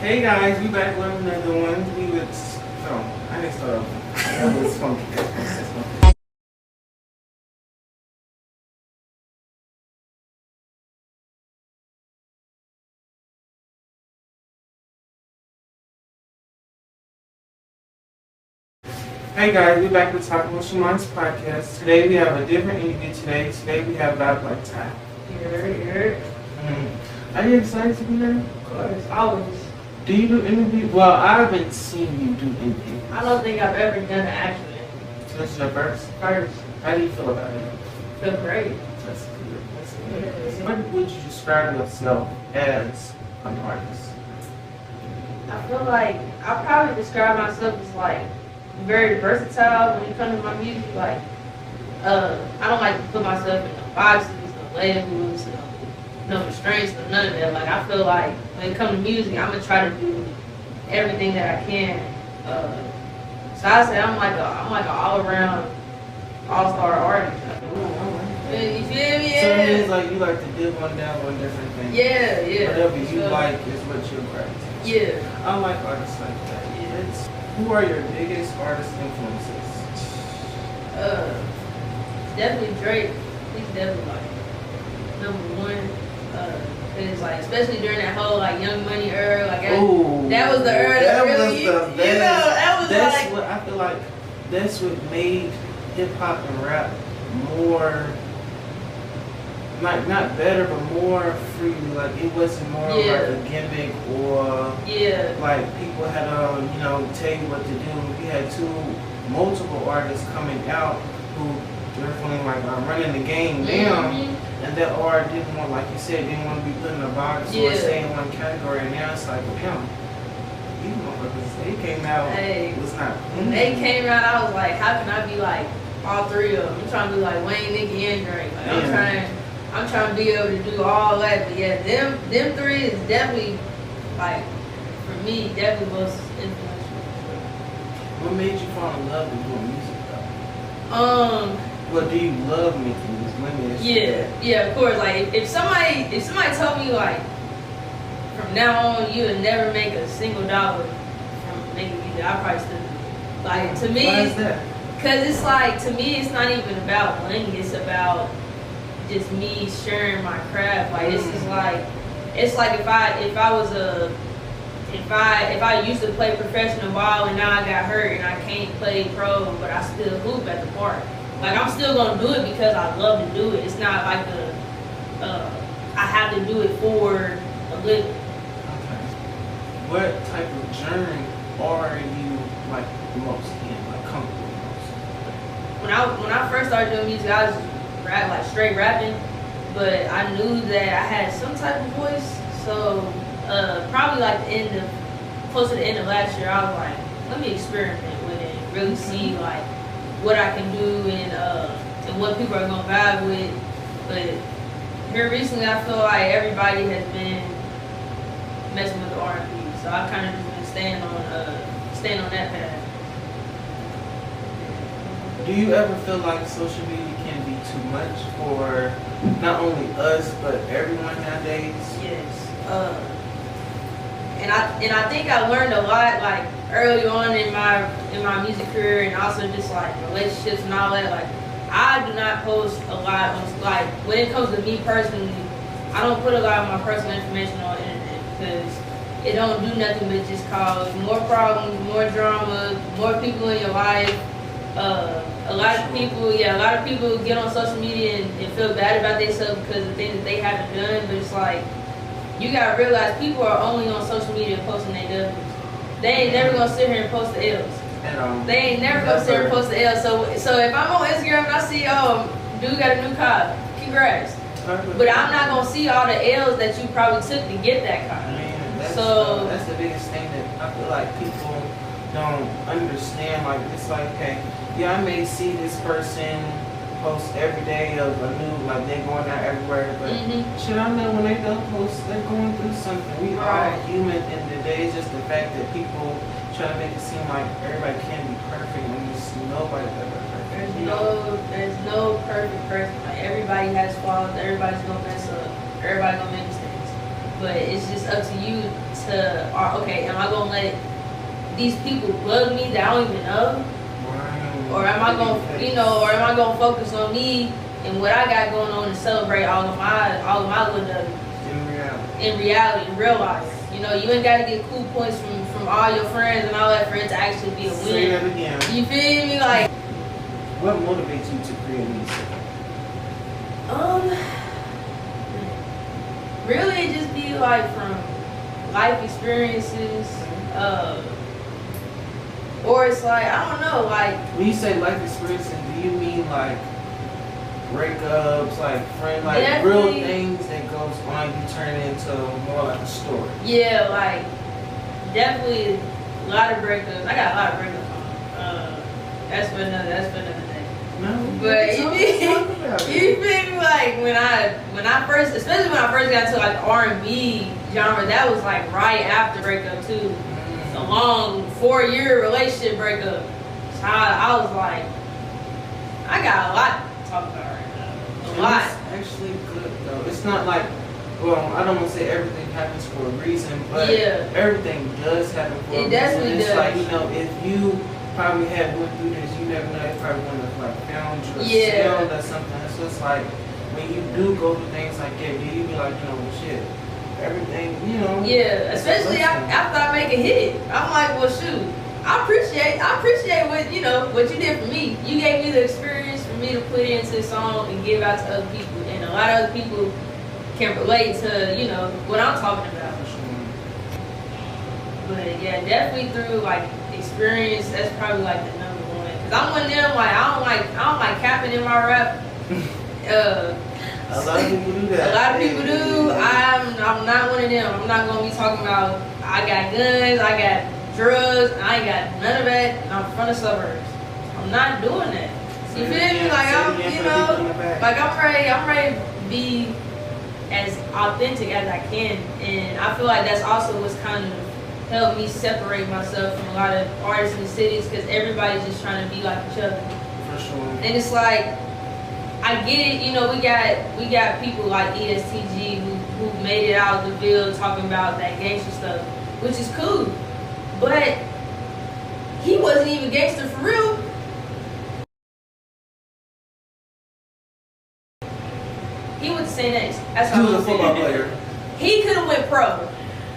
Hey guys, we back with another one. We would I didn't start off. That was funky. That's funky. Hey guys, we back with Talking with Shamon's podcast. Today we have a different interview Today we have Bob Black Tie. Here. Are you excited to be here? Of course, always. Do you do interviews? Well, I haven't seen you do interviews. I don't think I've ever done an actual interview. So this is your first? First. How do you feel about it? Feel great. That's good. What would you describe yourself as an artist? I feel like I probably describe myself as like very versatile when it comes to my music. Like, I don't like to put myself in no boxes, no labels, no restraints, none of that. Like, I feel like when it comes to music, I'm gonna try to do everything that I can. So I say I'm like an all-around, all-star artist. You feel me? So it means like you like to dip one down on different things. Yeah. Whatever you like is what you're practicing. Yeah. I like artists like that. Who are your biggest artist influences? Definitely Drake. He's definitely like #1. Cause like especially during that whole like Young Money era, like that was the era that really, you know, that was that's like. What I feel like. That's what made hip hop and rap more. Like not better, but more free. Like it wasn't more like a gimmick or like people had tell you what to do. We had multiple artists coming out who were feeling like I'm running the game down, and that art didn't want, like you said, didn't want to be put in a box or stay in one category. And now it's like, damn, these motherfuckers, they came out. It was not. When they came out, I was like, how can I be like all three of them? I'm trying to be like Wayne, Nicki, and Drake. Like, I'm trying to be able to do all that, but yeah, them three is definitely, like, for me, definitely most influential. What made you fall in love with doing music though? Well, do you love making music? Yeah, of course. Like, if somebody told me like, from now on you would never make a single dollar from making music, I probably still do. Like, to me, why is that? Because it's like, to me, it's not even about money. It's about just me sharing my craft. Like this is like, it's like if I used to play professional ball and now I got hurt and I can't play pro, but I still hoop at the park. Like I'm still gonna do it because I love to do it. It's not like I have to do it for a living. Okay. What type of journey are you like the most in, like comfortable the most? When I first started doing music, I was just like straight rapping, but I knew that I had some type of voice. So probably like close to the end of last year, I was like, let me experiment with it and really see like what I can do and what people are gonna vibe with. But here recently, I feel like everybody has been messing with the R&B, so I kind of just been staying on that path. Do you ever feel like social media can be too much for not only us but everyone nowadays? Yes. And I think I learned a lot like early on in my music career, and also just like relationships and all that. Like I do not post a lot on, like when it comes to me personally, I don't put a lot of my personal information on the internet because it don't do nothing but just cause more problems, more drama, more people in your life. A lot of people get on social media and feel bad about themselves because of things that they haven't done, but it's like, you gotta realize people are only on social media posting their W's. They ain't never gonna sit here and post the L's. They ain't never gonna sit here and post the L's. So if I'm on Instagram and I see, dude got a new car, congrats. But I'm not gonna see all the L's that you probably took to get that car. That's the biggest thing that I feel like people don't understand. Like it's like, okay, yeah, I may see this person post every day of a new, like they're going out everywhere, but should I know when they don't post, they're going through something. We are human, and the day is just the fact that people try to make it seem like everybody can be perfect when there's nobody ever perfect. There's no perfect person. Like everybody has flaws. Everybody's gonna mess up. Everybody's gonna make mistakes. but it's just up to you to, okay, am I gonna let these people bug me that I don't even know? Or am I gonna, or am I gonna focus on me and what I got going on and celebrate all of my little W's in reality, in real life? You ain't gotta get cool points from all your friends and all that for it to actually be a win. Say that again. You feel me? Like, what motivates you to create music? Really it just be like from life experiences, or it's like, I don't know, like. When you say life experiences, do you mean like breakups, like like real things that goes on, you turn it into more like a story? Yeah, like definitely a lot of breakups. I got a lot of breakups on. That's for another day. No, but you feel me? Like when I first, especially when I first got into like R&B genre, that was like right after breakup too. A long 4-year relationship breakup. So I was like, I got a lot to talk about right now. A lot. It's actually good though. It's not like, well, I don't want to say everything happens for a reason, but everything does happen for a reason. It definitely does. It's like, if you probably had went through this, you never know, you probably wouldn't have like found yourself or something. So it's like, when you do go through things like that, you be like, shit, everything, Yeah, especially after I make a hit. I'm like, well, shoot, I appreciate what you did for me. You gave me the experience for me to put into a song and give out to other people, and a lot of other people can relate to what I'm talking about. But yeah, definitely through like experience, that's probably like the number one. Cause I'm one of them, like I don't like capping in my rap. A lot of people do that. A lot of people do. I'm not one of them. I'm not gonna be talking about I got guns, I got drugs, I ain't got none of that, and I'm from the suburbs. I'm not doing that. You feel me? Like I'm ready to be as authentic as I can, and I feel like that's also what's kind of helped me separate myself from a lot of artists in the cities, because everybody's just trying to be like each other. For sure. And it's like, I get it, we got people like ESTG who made it out of the field talking about that gangster stuff, which is cool. But he wasn't even gangster for real. He went to St. X. That's all. He was a football player. He could have went pro.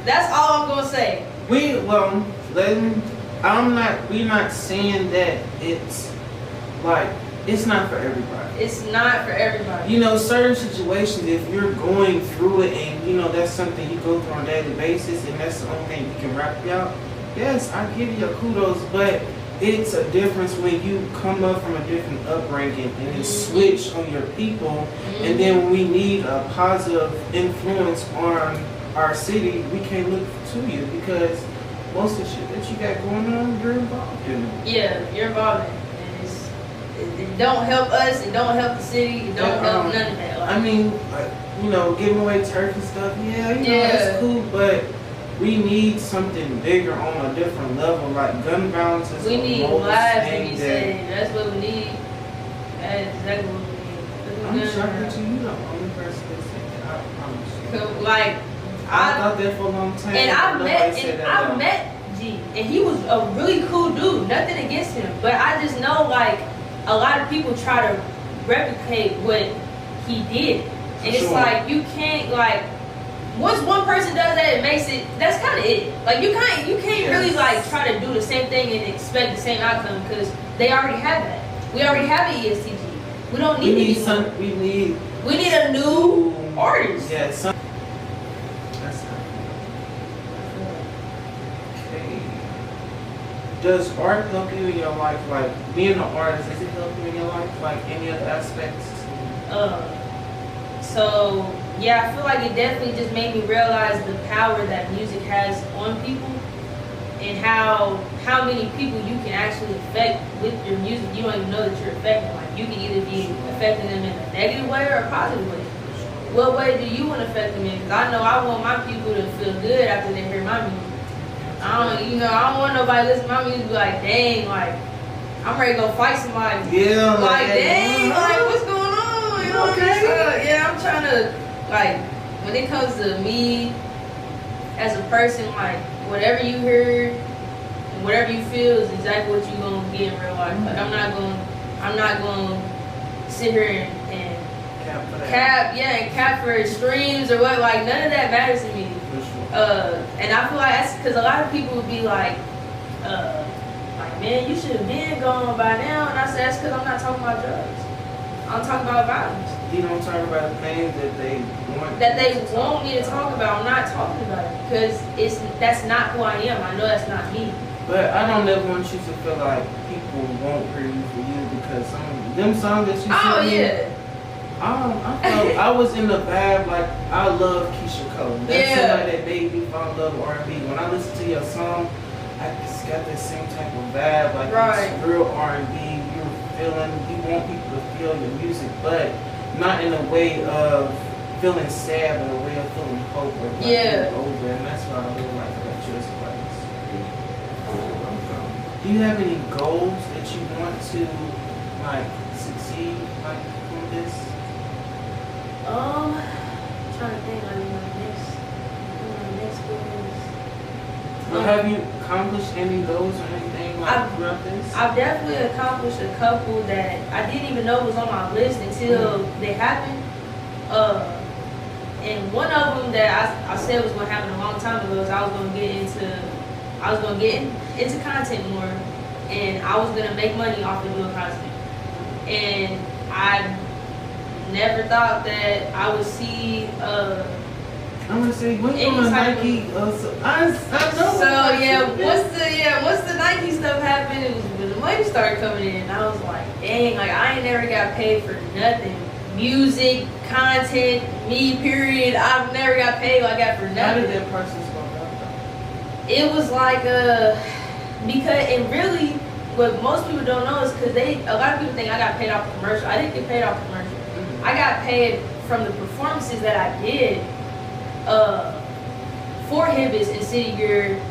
That's all I'm gonna say. We're not saying that it's like, it's not for everybody. It's not for everybody. Certain situations, if you're going through it and, that's something you go through on a daily basis and that's the only thing you can rap about, yes, I give you your kudos, but it's a difference when you come up from a different upbringing and then switch on your people, and then when we need a positive influence on our city, we can't look to you because most of the shit that you got going on, you're involved in it. Yeah, you're involved in it. It don't help us, it don't help the city, it don't help none of that. I mean, giving away turf and stuff, that's cool, but we need something bigger on a different level, like gun violence is we need lives to be saved. That's what we need. That is exactly what we need. I'm shocked that you're the only person that said that, I promise you. Like, I thought that for a long time. And I met G, and he was a really cool dude. Nothing against him, but I just know like a lot of people try to replicate what he did, and it's like you can't like. Once one person does that, it makes it. That's kind of it. Like you can't really like try to do the same thing and expect the same outcome because they already have that. We already have an ESTG. We don't need we need a new artist. Yeah. Does art help you in your life? Like being an artist, does it help you in your life? Like any other aspects? So yeah, I feel like it definitely just made me realize the power that music has on people, and how many people you can actually affect with your music. You don't even know that you're affecting. Like you can either be affecting them in a negative way or a positive way. What way do you want to affect them in? Because I know I want my people to feel good after they hear my music. I don't want nobody listening to my music be like, dang, like, I'm ready to go fight somebody. Yeah, like dang, like, what's going on? You know what I'm saying? Yeah, I'm trying to, like, when it comes to me as a person, like whatever you heard and whatever you feel is exactly what you're gonna get in real life. Like I'm not gonna sit here and cap for streams or what. Like none of that matters to me. And I feel like that's because a lot of people would be like, man, you should have been gone by now. And I said that's because I'm not talking about drugs. I'm talking about violence. You don't talk about the things that they want. Me to talk about. I'm not talking about it because that's not who I am. I know that's not me. But I don't ever want you to feel like people won't hear you for you because some of them songs that you sing. Yeah. I felt I was in the vibe, like I love Keisha Cole. That's somebody that made me fall in love with R&B. When I listen to your song, I just got that same type of vibe, like it's real R&B. You're feeling, you want people to feel your music, but not in a way of feeling sad, but a way of feeling hope or like over. And that's why I really like about your place. Do you have any goals that you want to like succeed like from this? I'm trying to think like my next goals. Well, have you accomplished any goals or anything like throughout this? I've definitely accomplished a couple that I didn't even know was on my list until they happened. And one of them that I said was going to happen a long time ago is I was going to get into content more, and I was going to make money off of doing content. And I never thought that I would see I'm gonna say what's on the Nike? Once the Nike stuff happened, it was when the money started coming in. I was like, dang, like I ain't never got paid for nothing. Music, content, me, period. I've never got paid like that for nothing. How did that process go about? It was like because and really what most people don't know is because a lot of people think I got paid off commercial. I didn't get paid off commercial. I got paid from the performances that I did for Hibbits and City Gear. I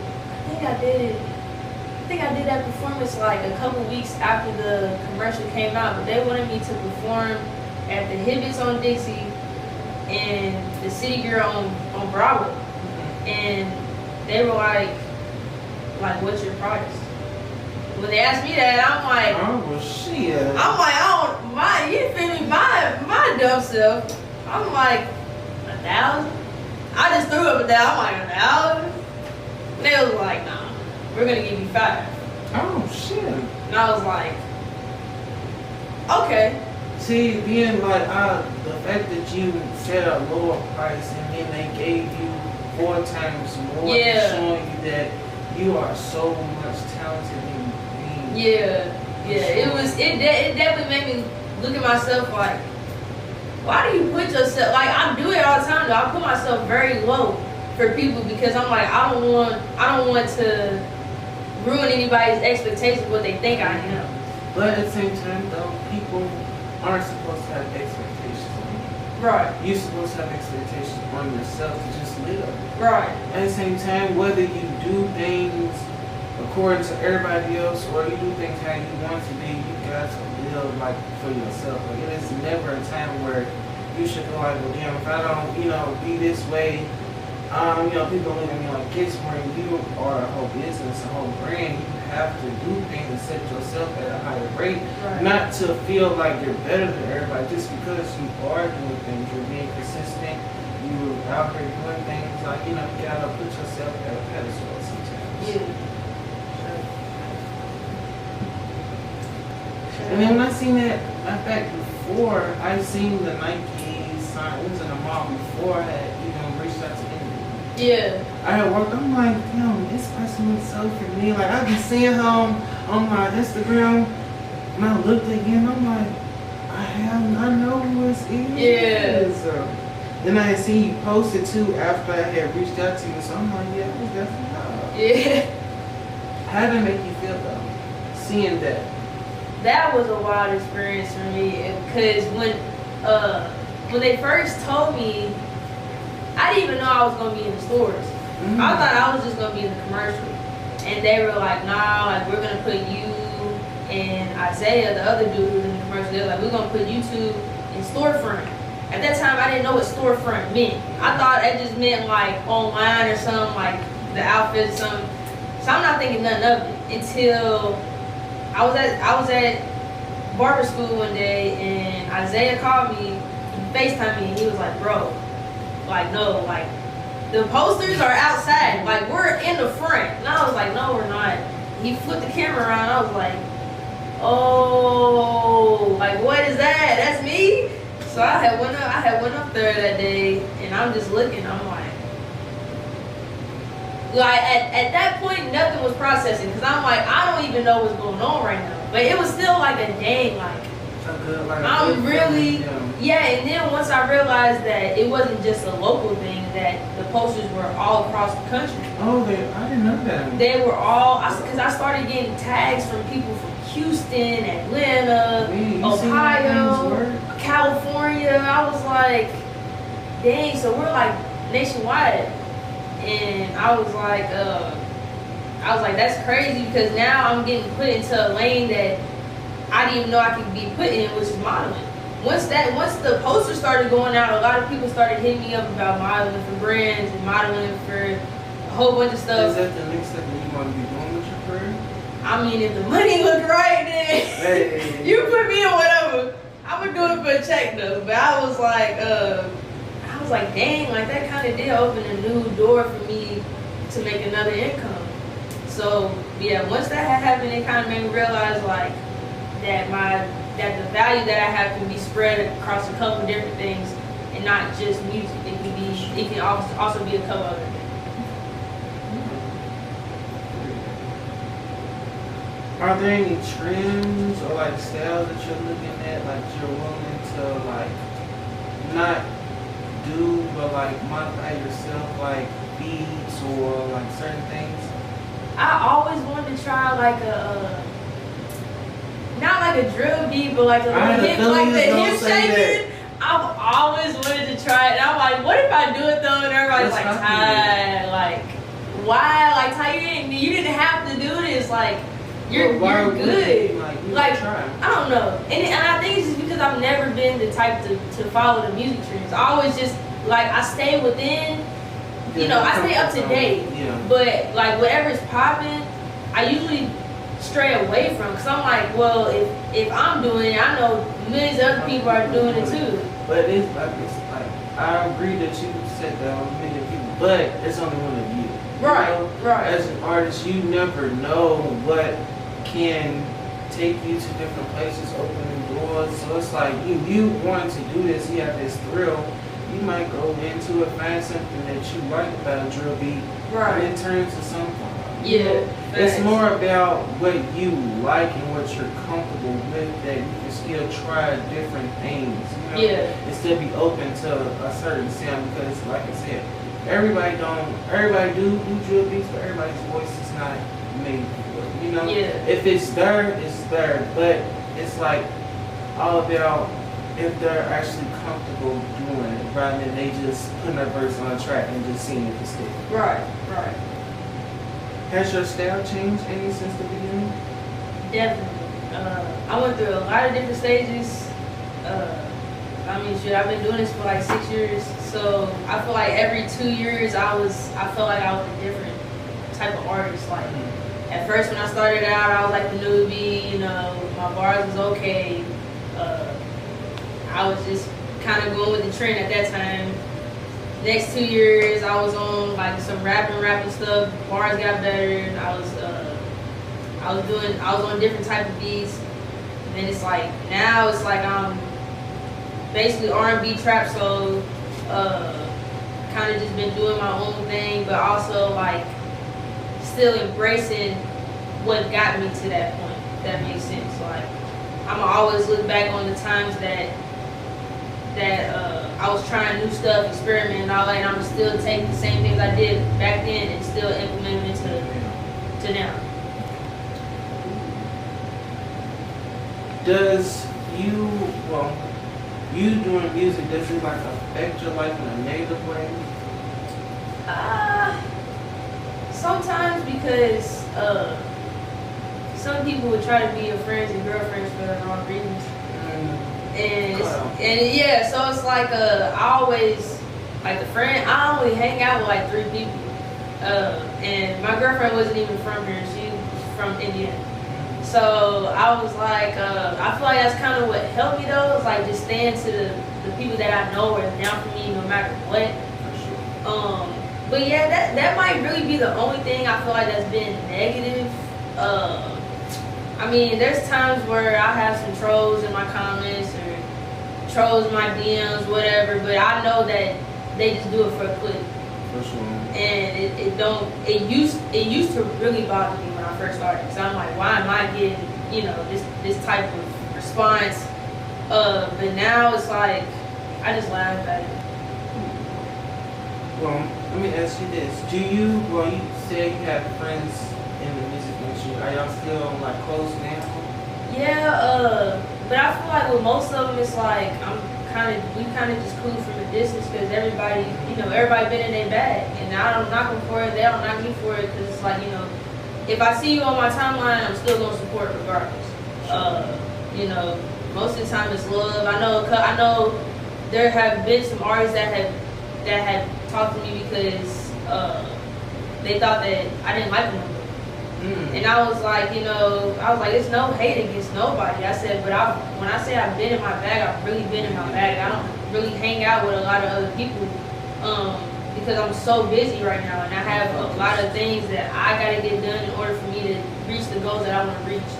think I did that performance like a couple weeks after the commercial came out, but they wanted me to perform at the Hibbits on Dixie and the City Gear on Broadway. And they were like, what's your price? When they asked me that, I'm like, oh shit. I'm like, you feel me? My dumb self. I'm like, 1,000? I just threw up a $1,000. I'm like, 1,000? They was like, nah, we're gonna give you 5. Oh shit. And I was like, okay. See, being like the fact that you set a lower price and then they gave you 4 times more, showing you that you are so much talented in it definitely made me look at myself like, why do you put yourself, like I do it all the time though, I put myself very low for people because I'm like, I don't want to ruin anybody's expectations of what they think I am. But at the same time though, people aren't supposed to have expectations on you. Right. You're supposed to have expectations on yourself to just live. Right. At the same time, whether you do things according to everybody else or you do things how you want to be, you got to live like for yourself. Like it is never a time where you should feel like, well damn, if I don't, be this way, people look at me like this, where you are a whole business, a whole brand, you have to do things and set yourself at a higher rate. Right. Not to feel like you're better than everybody just because you are doing things, you're being consistent, you're out here doing things, like, you gotta put yourself at a pedestal sometimes. Yeah. And then when I seen that, in fact, before, I seen the Nike sign, it was in the mall before I had even reached out to anybody. Yeah. I had worked, I'm like, damn, this person looks so familiar. Like, I've been seeing her on my Instagram, and I looked again, I'm like, I know who this is. Yeah. Then I had seen you post it too after I had reached out to you, so I'm like, yeah, it was definitely her. Yeah. How did it make you feel though, seeing that? That was a wild experience for me because when they first told me, I didn't even know I was gonna be in the stores. Mm-hmm. I thought I was just gonna be in the commercial, and they were like, "Nah, like we're gonna put you and Isaiah, the other dude who's in the commercial. They're like, we're gonna put you two in storefront." at that time I didn't know what storefront meant. I thought that just meant like online or something, like the outfit or something. So I'm not thinking nothing of it until I was at barber school one day and Isaiah called me, FaceTimed me, and he was like, bro, like no, like the posters are outside, like we're in the front. And I was like, no, we're not. He flipped the camera around. I was like, oh, like what is that? That's me. So I had went up there that day, and I'm just looking. I'm like at that point, nothing was processing because I'm like, I don't even know what's going on right now. But it was still like a dang, like I'm really, yeah. And then once I realized that it wasn't just a local thing, that the posters were all across the country. Oh, I didn't know that. They were all, because I started getting tags from people from Houston, Atlanta, Ohio, California. I was like, dang, so we're like nationwide. And I was like, that's crazy because now I'm getting put into a lane that I didn't even know I could be put in, which is modeling. Once the posters started going out, a lot of people started hitting me up about modeling for brands and modeling for a whole bunch of stuff. Is that the next step that you want to be doing with your career? I mean, if the money look right, then hey. You put me in whatever. I'm gonna do it for a check though. But I was like, dang, like that kind of did open a new door for me to make another income. So yeah, once that had happened, it kind of made me realize like that the value that I have can be spread across a couple different things and not just music. It can also be a couple other things. Are there any trends or like styles that you're looking at, like you're willing to like not do but like modify yourself, like beats or like certain things? I always wanted to try like not like a drill beat, but like a hip, like the hip shaking. I've always wanted to try it. And I'm like, what if I do it though? And everybody's like, Ty, like, why? Like, Ty, you didn't have to do this. Like, you're good. Like, I don't know. And I think it's just because I've never been the type to follow the music trends. I always just, like, I stay within, you know, I stay up to date. Yeah. But, like, whatever's popping, I usually stray away from, because I'm like, well, if I'm doing it, I know millions of other people are doing it too. But it's like I agree that you said that on million people, but it's only one of you. Right, you know? right. As an artist, you never know what can take you to different places, opening doors. So it's like you want to do this, you have this thrill. You might go into it, find something that you like about a drill beat, right, and it turns to something. Yeah, it's more about what you like and what you're comfortable with, that you can still try different things. You know? Yeah. And still be open to a certain sound, because, like I said, everybody do drill beats, but everybody's voice is not made for it. You know, if it's there, it's there. But it's like all about if they're actually comfortable doing it, rather than they just putting a verse on a track and just seeing if it sticks. Right, right. Has your style changed any since the beginning? Definitely. I went through a lot of different stages. I mean, shit, I've been doing this for like 6 years. So I feel like every 2 years I felt like I was a different type of artist. Like at first when I started out, I was like the newbie, you know, my bars was okay. I was just kind of going with the trend at that time. Next 2 years, I was on like some rapping stuff. Bars got better. And I was on different type of beats. And then it's like now it's like I'm basically R&B trap. So kind of just been doing my own thing, but also like still embracing what got me to that point. If that makes sense. Like I'ma always look back on the times that I was trying new stuff, experimenting and all that, and I'm still taking the same things I did back then and still implementing it to now. Does you doing music, does it like affect your life in a negative way? Sometimes, because some people would try to be your friends and girlfriends for the wrong reasons. and yeah, so it's like I always like the friend. I only hang out with like 3 people, and my girlfriend wasn't even from here. She was from Indiana. So I was like, I feel like that's kind of what helped me though. Is like just staying to the people that I know are down for me no matter what. But yeah, that might really be the only thing I feel like that's been negative. I mean, there's times where I have some trolls in my comments or trolls in my DMs, whatever. But I know that they just do it for a click. For sure. And it used to really bother me when I first started. So I'm like, why am I getting this type of response? But now it's like I just laugh at it. Well, let me ask you this: you say you have friends in the music industry? Are y'all still like close now? Yeah, but I feel like with most of them, it's like we kind of just cool from a distance because everybody been in their bag, and I don't knock them for it. They don't knock me for it because it's like if I see you on my timeline, I'm still gonna support regardless. Most of the time it's love. I know there have been some artists that have talked to me because they thought that I didn't like them. And I was like, it's no hate against nobody. I said, but when I say I've been in my bag, I've really been in my bag. I don't really hang out with a lot of other people because I'm so busy right now, and I have a lot of things that I gotta get done in order for me to reach the goals that I want to reach.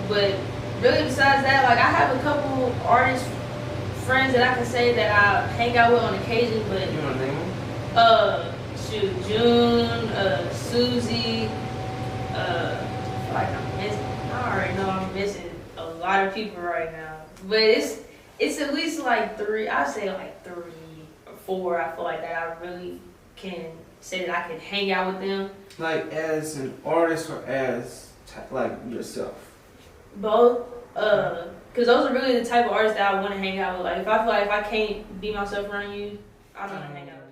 But really, besides that, like I have a couple artist friends that I can say that I hang out with on occasion, but you want to name them? June, Susie, I already know I'm missing a lot of people right now. But it's at least like 3, I'd say like 3 or 4, I feel like that I really can say that I can hang out with them. Like as an artist or as like yourself? Both. Because those are really the type of artists that I want to hang out with. Like if I feel like if I can't be myself around you, I don't want to hang out with you.